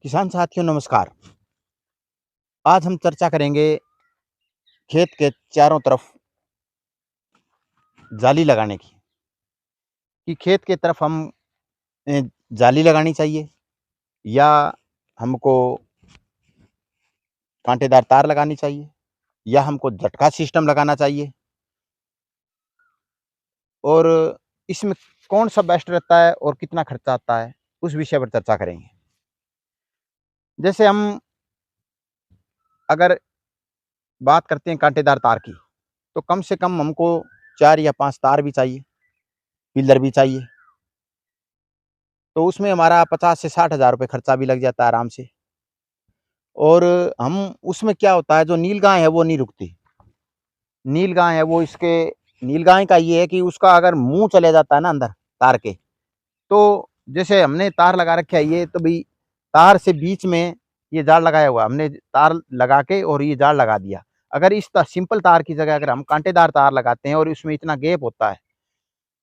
किसान साथियों नमस्कार। आज हम चर्चा करेंगे खेत के चारों तरफ जाली लगाने की, कि खेत के तरफ हम अ, जाली लगानी चाहिए या हमको कांटेदार तार लगानी चाहिए या हमको झटका सिस्टम लगाना चाहिए और इसमें कौन-सा बेस्ट रहता है और कितना खर्चा आता है, उस विषय पर चर्चा करेंगे। जैसे हम अगर बात करते हैं कांटेदार तार की, तो कम से कम हमको 4 या 5 तार भी चाहिए, पिलर भी चाहिए। तो उसमें हमारा 50 से 60 हज़ार रुपए खर्चा भी लग जाता है आराम से। और हम उसमें क्या होता है, जो नीलगाय है वो नहीं रुकती। नीलगाय है वो इसके नीलगाय का ये है कि उसका अगर मुँह चले जाता है ना अंदर तार के, तो जैसे हमने तार लगा रखा है ये, तो भई तार से बीच में ये जाल लगाया हुआ है। हमने तार लगा के और ये जाल लगा दिया। अगर इस त सिंपल तार की जगह अगर हम कांटेदार तार लगाते हैं और उसमें इतना गैप होता है,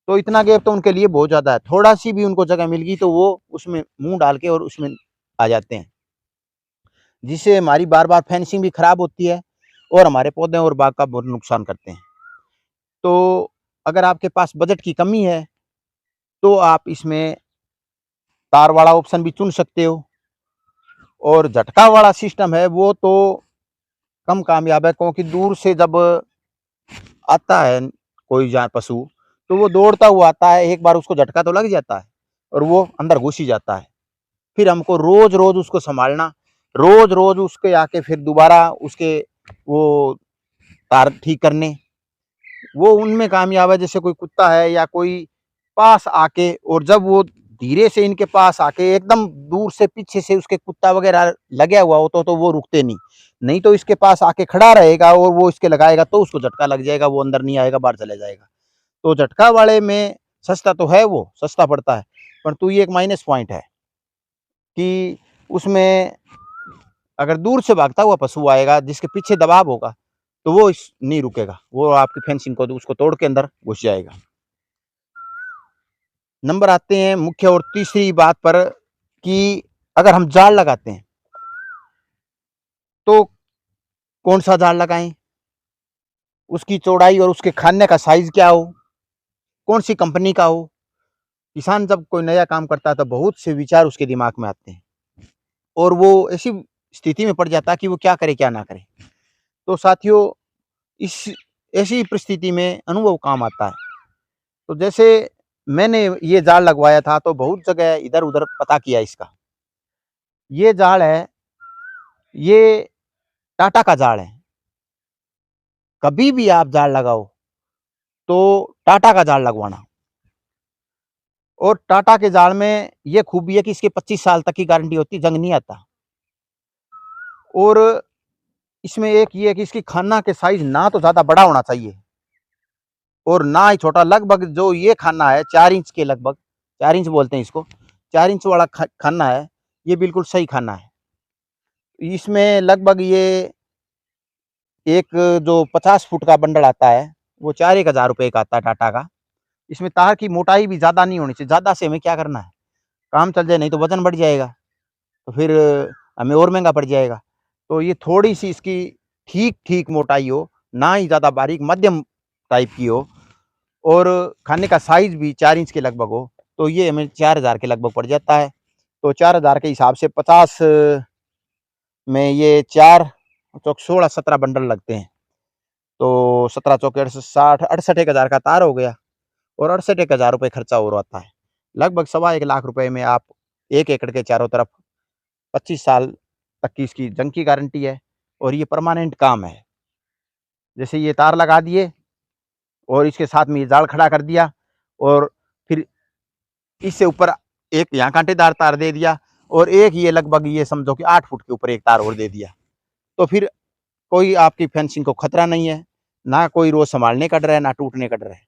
तो इतना गैप तो उनके लिए बहुत ज़्यादा है। थोड़ा-सी भी उनको जगह मिल गई तो वो उसमें मुँह डाल के और उसमें आ जाते हैं। जिससे हमारी बार-बार फेंसिंग भी खराब होती है और हमारे पौधे और बाग का बहुत नुकसान करते हैं। तो अगर आपके पास बजट की कमी है, तो आप इसमें तार वाला ऑप्शन भी चुन सकते हो और झटका वाला सिस्टम है वो तो कम कामयाब है, क्योंकि दूर से जब आता है कोई पशु, तो वो दौड़ता हुआ आता है, एक बार उसको झटका तो लग जाता है और वो अंदर घुस ही जाता है। फिर हमको रोज़-रोज़ उसको सँभालना, रोज़-रोज़ उसके आके फिर दोबारा उसके वो तार ठीक करने, वो उनमें कामयाब है। जैसे कोई कुत्ता है या कोई पास आके, और जब वो धीरे से इनके पास आके एकदम दूर से पीछे से उसके कुत्ता वगैरह लगा हुआ हो तो वो रुकते नहीं। नहीं तो इसके पास आके खड़ा रहेगा और वो इसके लगाएगा तो उसको झटका लग जाएगा, वो अंदर नहीं आएगा, बाहर चले जाएगा। तो झटका वाले में सस्ता तो है, वो सस्ता पड़ता है, परंतु ये एक माइनस पॉइंट है कि उसमें अगर दूर से भागता हुआ पशु आएगा जिसके पीछे दबाव होगा, तो वो नहीं रुकेगा, वो आपकी फेंसिंग को उसको तोड़ के अंदर घुस जाएगा। नंबर आते हैं मुख्य और तीसरी बात पर, कि अगर हम जाल लगाते हैं तो कौन सा जाल लगाएं, उसकी चौड़ाई और उसके खाने का साइज क्या हो, कौन सी कंपनी का हो। किसान जब कोई नया काम करता है तो बहुत से विचार उसके दिमाग में आते हैं और वो ऐसी स्थिति में पड़ जाता है कि वो क्या करे क्या ना करे। तो साथियों, इस ऐसी परिस्थिति में अनुभव काम आता है। तो जैसे मैंने ये जाल लगवाया था तो बहुत जगह इधर उधर पता किया इसका। ये जाल है, ये टाटा का जाल है। कभी भी आप जाल लगाओ तो टाटा का जाल लगवाना। और टाटा के जाल में ये खूबी है कि इसके 25 साल तक की गारंटी होती है, जंग नहीं आता। और इसमें एक ये है कि इसकी खाना के साइज ना तो ज़्यादा बड़ा होना चाहिए और ना ही छोटा। लगभग जो ये खाना है 4 इंच के, लगभग 4 इंच बोलते हैं इसको, 4 इंच वाला खाना है, ये बिल्कुल सही खाना है। इसमें लगभग ये एक जो 50 फुट का बंडल आता है, वो 4-1 हज़ार रुपए का आता है टाटा का। इसमें तार की मोटाई भी ज़्यादा नहीं होनी चाहिए। ज़्यादा से हमें क्या करना है, काम चल जाए, नहीं तो वज़न बढ़ जाएगा, तो फिर हमें और महँगा पड़ जाएगा। तो ये थोड़ी-सी इसकी ठीक-ठीक मोटाई हो, ना ही ज़्यादा बारीक, मध्यम टाइप की हो और खाने का साइज़ भी 4 इंच के लगभग हो, तो ये हमें 4000 के लगभग पड़ जाता है। तो 4000 के हिसाब से 50 में ये 4 चौक 16, 17 बंडल लगते हैं। तो 17 चौके 68, 60, 68 एक हज़ार का तार हो गया और 68 एक हज़ार रुपए खर्चा और आता है। लगभग सवा 1 लाख रुपए में आप 1 एकड़ के चारों तरफ 25 साल तक की इसकी जंग की गारंटी है और ये परमानेंट काम है। जैसे ये तार लगा दिए और इसके साथ में ये जाल खड़ा कर दिया और फिर इससे ऊपर एक यहाँ कांटेदार तार दे दिया और एक ये लगभग ये समझो कि 8 फुट के ऊपर एक तार और दे दिया। तो फिर कोई आपकी फेंसिंग को खतरा नहीं है, ना कोई रोज़ सँभालने का डर है, ना टूटने का डर है।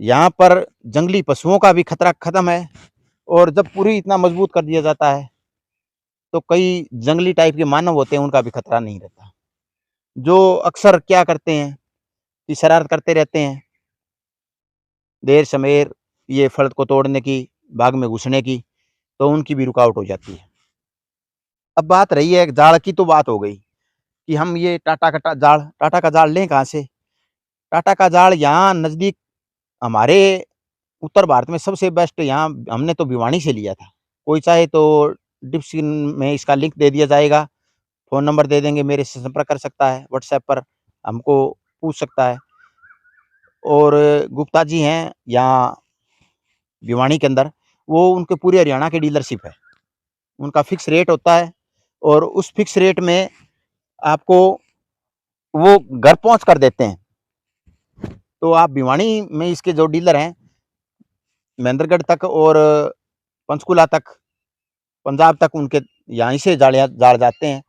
यहाँ पर जंगली पशुओं का भी खतरा खत्म है और जब पूरी इतना मजबूत कर दिया जाता है, तो कई जंगली टाइप के मानव होते हैं, उनका भी खतरा नहीं रहता। जो अक्सर क्या करते हैं कि शरारत करते रहते हैं, देर-सवेर ये फल को तोड़ने की, बाग में घुसने की, तो उनकी भी रुकावट हो जाती है। अब बात रही है जाड़ की, तो बात हो गई कि हम ये टाटा का जाड़ लें कहाँ से? टाटा का जाड़ यहाँ नज़दीक हमारे उत्तर भारत में सबसे बेस्ट यहाँ हमने तो भिवानी से लिया था। कोई चाहे तो डिस्क्रिप्शन में इसका लिंक दे दिया जाएगा, फ़ोन नंबर दे देंगे, मेरे से संपर्क कर सकता है, व्हाट्सएप पर हमको पूछ सकता है। और गुप्ता जी हैं यहाँ भिवानी के अंदर, वो उनके पूरे हरियाणा की डीलरशिप है। उनका फ़िक्स रेट होता है और उस फ़िक्स रेट में आपको वो घर पहुँच कर देते हैं। तो आप भिवानी में इसके जो डीलर हैं, महेंद्रगढ़ तक और पंचकूला तक, पंजाब तक उनके यहाँ से जाड़ जाते हैं।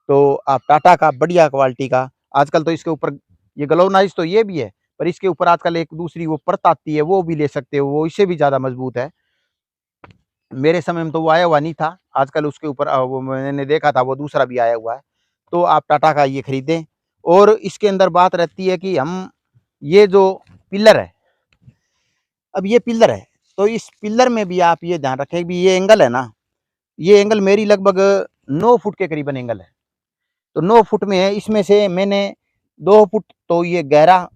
तो आप टाटा का बढ़िया क्वालिटी का, आजकल तो इसके ऊपर ये गलोनाइज तो ये भी है, पर इसके ऊपर आजकल एक दूसरी वो परत आती है, वो भी ले सकते हो, वो इससे भी ज़्यादा मजबूत है। मेरे समय में तो वो आया हुआ नहीं था, आजकल उसके ऊपर वो मैंने देखा था, वो दूसरा भी आया हुआ है। तो आप टाटा का ये खरीदें। और इसके अंदर बात रहती है कि हम ये जो पिलर है, अब ये पिलर है, तो इस पिलर में भी आप ये ध्यान रखें भी ये एंगल है ना, ये एंगल मेरी लगभग 9 फुट के करीबन एंगल है। तो 9 फुट में है, इसमें से मैंने 2 फुट तो ये गहरा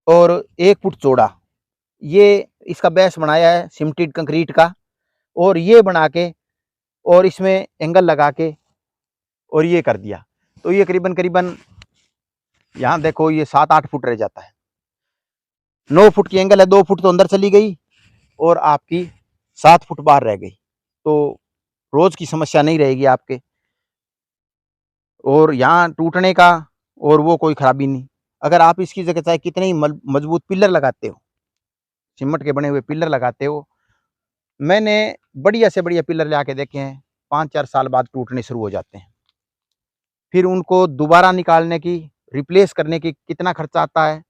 और 1 फुट चौड़ा ये इसका बेस बनाया है सिमेंटेड कंक्रीट का, और ये बना के और इसमें एंगल लगा के और ये कर दिया। तो ये करीबन यहाँ देखो ये 7-8 फुट रह जाता है। 9 फुट की एंगल है, 2 फुट तो अंदर चली गई और आपकी 7 फुट बाहर रह गई। तो रोज की समस्या नहीं रहेगी आपके, और यहाँ टूटने का और वो कोई खराबी नहीं। अगर आप इसकी जगह चाहे कितने ही मजबूत पिलर लगाते हो, सीमेंट के बने हुए पिलर लगाते हो, मैंने बढ़िया से बढ़िया पिलर ले आके देखे हैं, 5-4 साल बाद टूटने शुरू हो जाते हैं। फिर उनको दोबारा निकालने की, रिप्लेस करने की कितना खर्चा आता है।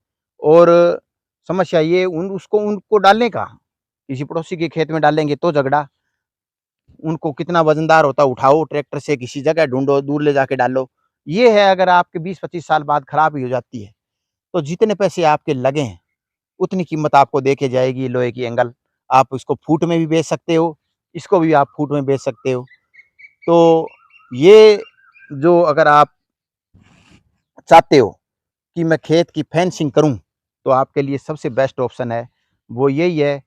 और समस्या ये उनको डालने का, किसी पड़ोसी के खेत में डालेंगे तो झगड़ा, उनको कितना वजनदार होता है, उठाओ ट्रैक्टर से किसी जगह ढूंढो, दूर ले जाके डालो। ये है अगर आपके 20-25 साल बाद खराब ही हो जाती है, तो जितने पैसे आपके लगे हैं उतनी कीमत आपको दे के जाएगी लोहे की एंगल। आप इसको फुट में भी बेच सकते हो, इसको भी आप फुट में बेच सकते हो। तो ये जो अगर आप चाहते हो कि मैं खेत की फेंसिंग करूं, तो आपके लिए सबसे बेस्ट ऑप्शन है वो यही है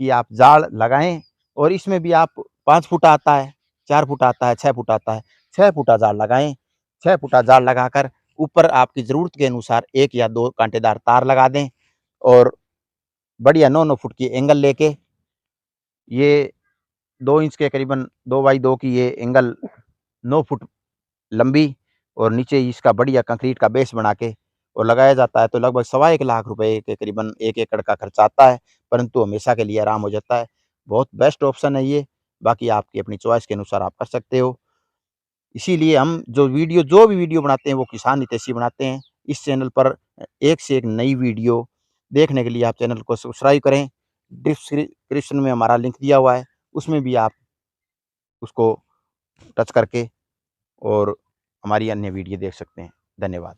कि आप जाल लगाएं। और इसमें भी आप 5 फुट आता है, 4 फुट आता है, 6 फुट आता है, 6 फुटा जाल लगाएं। 6 फुटा जाल लगाकर ऊपर आपकी ज़रूरत के अनुसार 1 या 2 कांटेदार तार लगा दें और बढ़िया 9-9 फुट की एंगल लेके, ये 2 इंच के करीबन 2 बाई 2 की ये एंगल 9 फुट लंबी, और नीचे इसका बढ़िया कंक्रीट का बेस बना के और लगाया जाता है, तो लगभग 1.25 लाख रुपए के करीबन 1 एकड़ का खर्चा आता है, परंतु हमेशा के लिए आराम हो जाता है। बहुत बेस्ट ऑप्शन है ये, बाकी आपकी अपनी चॉइस के अनुसार आप कर सकते हो। इसीलिए हम जो भी वीडियो बनाते हैं वो किसान हितैषी बनाते हैं। इस चैनल पर एक से एक नई वीडियो देखने के लिए आप चैनल को सब्सक्राइब करें। डिस्क्रिप्शन में हमारा लिंक दिया हुआ है, उसमें भी आप उसको टच करके और हमारी अन्य वीडियो देख सकते हैं। धन्यवाद।